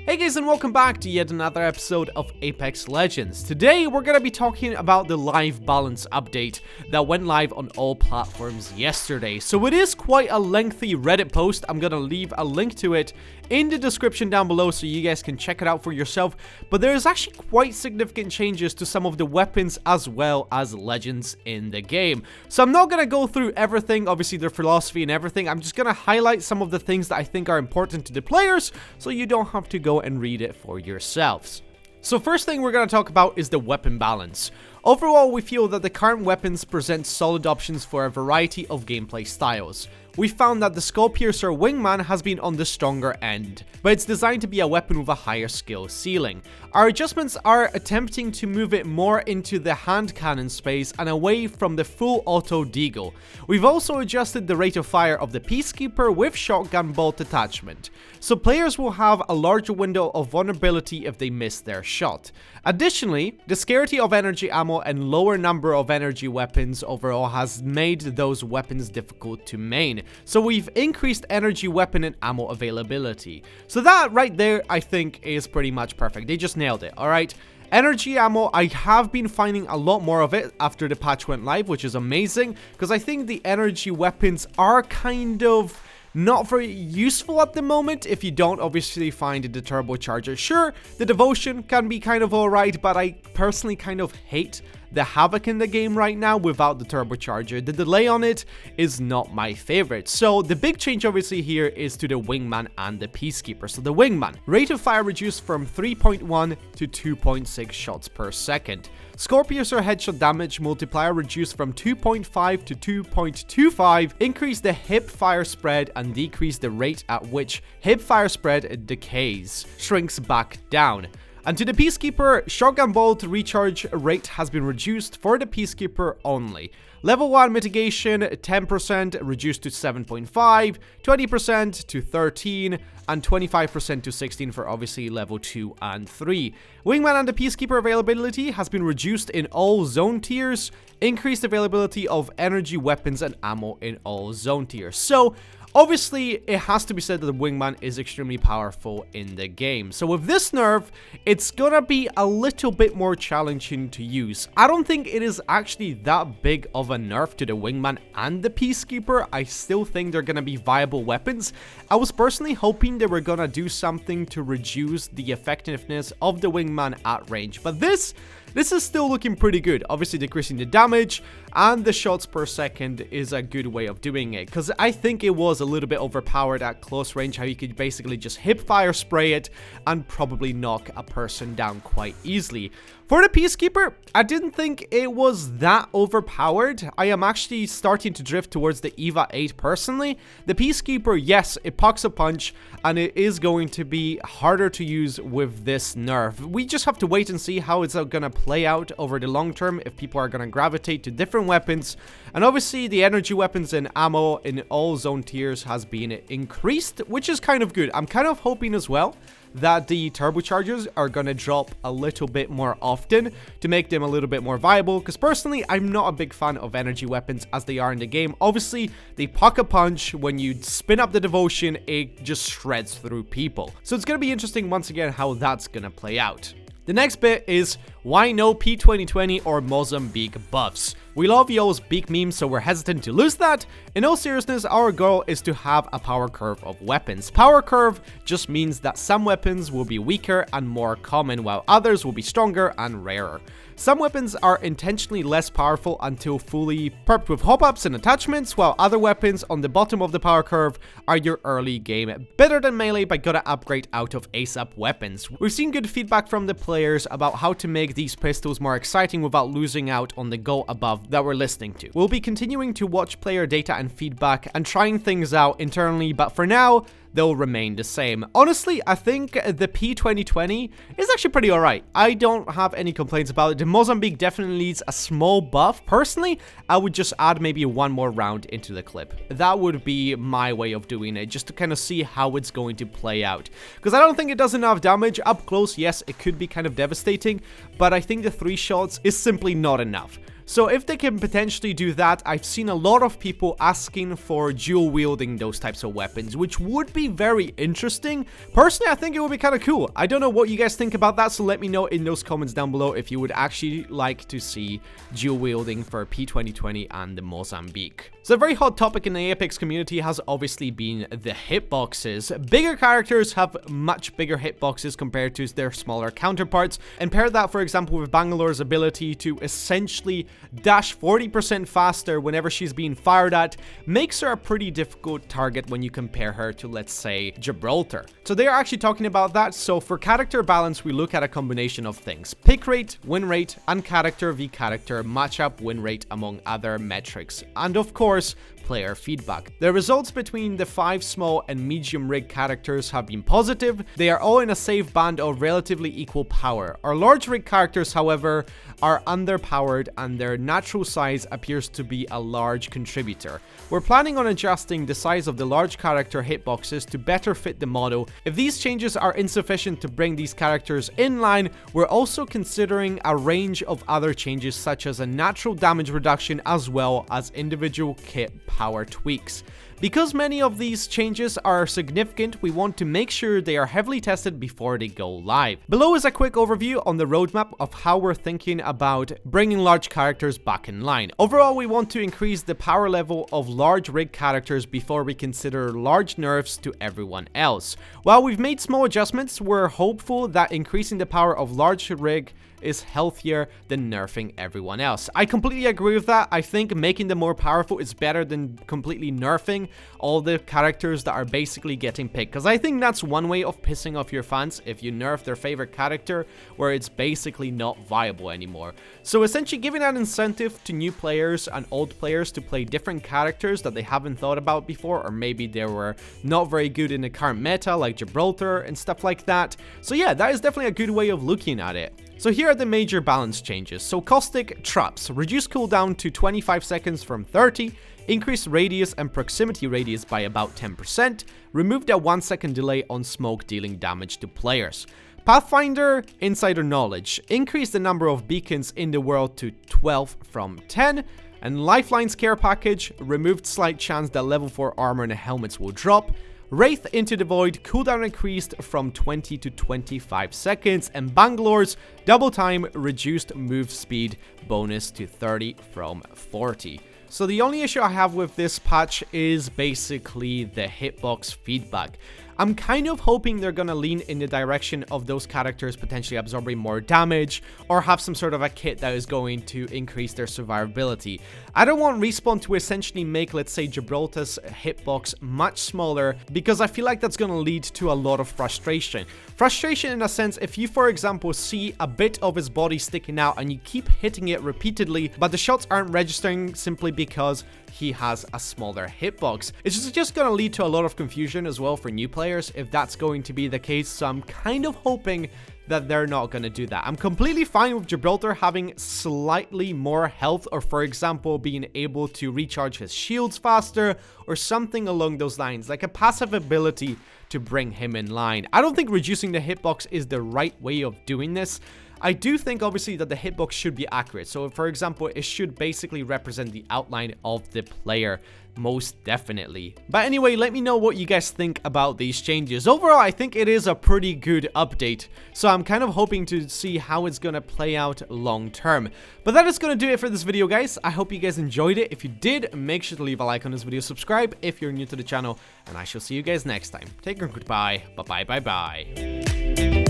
Hey guys, and welcome back to yet another episode of Apex Legends. Today we're going to be talking about the live balance update that went live on all platforms yesterday. So it is quite a lengthy Reddit post. I'm going to leave a link to it in the description down below so you guys can check it out for yourself. But there's actually quite significant changes to some of the weapons as well as legends in the game. So I'm not going to go through everything, obviously their philosophy and everything. I'm just going to highlight some of the things that I think are important to the players so you don't have to go and read it for yourselves. So first thing we're going to talk about is the weapon balance. Overall, we feel that the current weapons present solid options for a variety of gameplay styles. We found that the Skull Piercer Wingman has been on the stronger end, but it's designed to be a weapon with a higher skill ceiling. Our adjustments are attempting to move it more into the hand cannon space and away from the full auto deagle. We've also adjusted the rate of fire of the Peacekeeper with shotgun bolt attachment, so players will have a larger window of vulnerability if they miss their shot. Additionally, the scarcity of energy ammo and lower number of energy weapons overall has made those weapons difficult to main. So we've increased energy weapon and ammo availability. So that right there, I think, is pretty much perfect. They just nailed it, alright? Energy ammo, I have been finding a lot more of it after the patch went live, which is amazing, because I think the energy weapons are kind of not very useful at the moment if you don't obviously find the turbocharger. Sure, the devotion can be kind of alright, but I personally kind of hate the havoc in the game right now without the turbocharger. The delay on it is not my favorite. So the big change obviously here is to the Wingman and the Peacekeeper. So the Wingman, rate of fire reduced from 3.1 to 2.6 shots per second. Skull Piercer headshot damage multiplier reduced from 2.5 to 2.25, increase the hip fire spread and decrease the rate at which hip fire spread decays, shrinks back down. And to the Peacekeeper, shotgun bolt recharge rate has been reduced for the Peacekeeper only. Level 1 mitigation 10% reduced to 7.5, 20% to 13, and 25% to 16 for obviously level 2 and 3. Wingman and the Peacekeeper availability has been reduced in all zone tiers, increased availability of energy weapons and ammo in all zone tiers. So obviously, it has to be said that the Wingman is extremely powerful in the game. So with this nerf, it's gonna be a little bit more challenging to use. I don't think it is actually that big of a nerf to the Wingman and the Peacekeeper. I still think they're gonna be viable weapons. I was personally hoping they were gonna do something to reduce the effectiveness of the Wingman at range. But this is still looking pretty good. Obviously decreasing the damage and the shots per second is a good way of doing it, because I think it was a little bit overpowered at close range, how you could basically just hip fire spray it and probably knock a person down quite easily. For the Peacekeeper, I didn't think it was that overpowered. I am actually starting to drift towards the EVA 8 personally. The Peacekeeper, yes, it packs a punch, and it is going to be harder to use with this nerf. We just have to wait and see how it's gonna play out over the long term, if people are gonna gravitate to different weapons. And obviously, the energy weapons and ammo in all zone tiers has been increased, which is kind of good. I'm kind of hoping as well that the turbochargers are gonna drop a little bit more often to make them a little bit more viable, because personally I'm not a big fan of energy weapons as they are in the game. Obviously they pack a punch. When you spin up the devotion, it just shreds through people. So it's gonna be interesting once again how that's gonna play out. The next bit is why no P2020 or Mozambique buffs. We love y'all's beak memes, so we're hesitant to lose that. In all seriousness, our goal is to have a power curve of weapons. Power curve just means that some weapons will be weaker and more common, while others will be stronger and rarer. Some weapons are intentionally less powerful until fully perked with hop-ups and attachments, while other weapons on the bottom of the power curve are your early game better than melee but gotta upgrade out of ASAP weapons. We've seen good feedback from the players about how to make these pistols more exciting without losing out on the goal above that we're listening to. We'll be continuing to watch player data and feedback and trying things out internally, but for now, they'll remain the same. Honestly, I think the P2020 is actually pretty alright. I don't have any complaints about it. The Mozambique definitely needs a small buff. Personally, I would just add maybe one more round into the clip. That would be my way of doing it, just to kind of see how it's going to play out. Because I don't think it does enough damage. Up close, yes, it could be kind of devastating, but I think the 3 shots is simply not enough. So if they can potentially do that, I've seen a lot of people asking for dual wielding those types of weapons, which would be very interesting. Personally, I think it would be kind of cool. I don't know what you guys think about that, so let me know in those comments down below if you would actually like to see dual wielding for P2020 and the Mozambique. So a very hot topic in the Apex community has obviously been the hitboxes. Bigger characters have much bigger hitboxes compared to their smaller counterparts, and pair that, for example, with Bangalore's ability to essentially dash 40% faster whenever she's being fired at, makes her a pretty difficult target when you compare her to, let's say, Gibraltar. So they are actually talking about that. So for character balance, we look at a combination of things: pick rate, win rate, and character v character matchup win rate, among other metrics. And of course, player feedback. The results between the 5 small and medium rig characters have been positive. They are all in a safe band of relatively equal power. Our large rig characters, however, are underpowered, and their natural size appears to be a large contributor. We're planning on adjusting the size of the large character hitboxes to better fit the model. If these changes are insufficient to bring these characters in line, we're also considering a range of other changes, such as a natural damage reduction as well as individual kit power tweaks. Because many of these changes are significant, we want to make sure they are heavily tested before they go live. Below is a quick overview on the roadmap of how we're thinking about bringing large characters back in line. Overall, we want to increase the power level of large rig characters before we consider large nerfs to everyone else. While we've made small adjustments, we're hopeful that increasing the power of large rig is healthier than nerfing everyone else. I completely agree with that. I think making them more powerful is better than completely nerfing all the characters that are basically getting picked, because I think that's one way of pissing off your fans, if you nerf their favorite character where it's basically not viable anymore. So essentially giving an incentive to new players and old players to play different characters that they haven't thought about before, or maybe they were not very good in the current meta, like Gibraltar and stuff like that. So yeah, that is definitely a good way of looking at it. So here are the major balance changes. So caustic traps, reduce cooldown to 25 seconds from 30, increase radius and proximity radius by about 10%, removed a 1-second delay on smoke dealing damage to players. Pathfinder Insider Knowledge, increase the number of beacons in the world to 12 from 10, and Lifeline's care package, removed slight chance that level 4 armor and helmets will drop. Wraith Into the Void, cooldown increased from 20 to 25 seconds, and Bangalore's double time reduced move speed bonus to 30 from 40. So the only issue I have with this patch is basically the hitbox feedback. I'm kind of hoping they're gonna lean in the direction of those characters potentially absorbing more damage, or have some sort of a kit that is going to increase their survivability. I don't want Respawn to essentially make, let's say, Gibraltar's hitbox much smaller, because I feel like that's gonna lead to a lot of frustration. Frustration in a sense, if you, for example, see a bit of his body sticking out and you keep hitting it repeatedly, but the shots aren't registering simply because he has a smaller hitbox. It's just gonna lead to a lot of confusion as well for new players if that's going to be the case, so I'm kind of hoping that they're not gonna do that. I'm completely fine with Gibraltar having slightly more health, or for example being able to recharge his shields faster or something along those lines, like a passive ability to bring him in line. I don't think reducing the hitbox is the right way of doing this. I do think obviously that the hitbox should be accurate. So for example, it should basically represent the outline of the player, most definitely. But anyway, let me know what you guys think about these changes. Overall, I think it is a pretty good update, so I'm kind of hoping to see how it's gonna play out long term. But that is gonna do it for this video, guys. I hope you guys enjoyed it. If you did, make sure to leave a like on this video, subscribe if you're new to the channel, and I shall see you guys next time. Take care, goodbye, bye bye bye bye.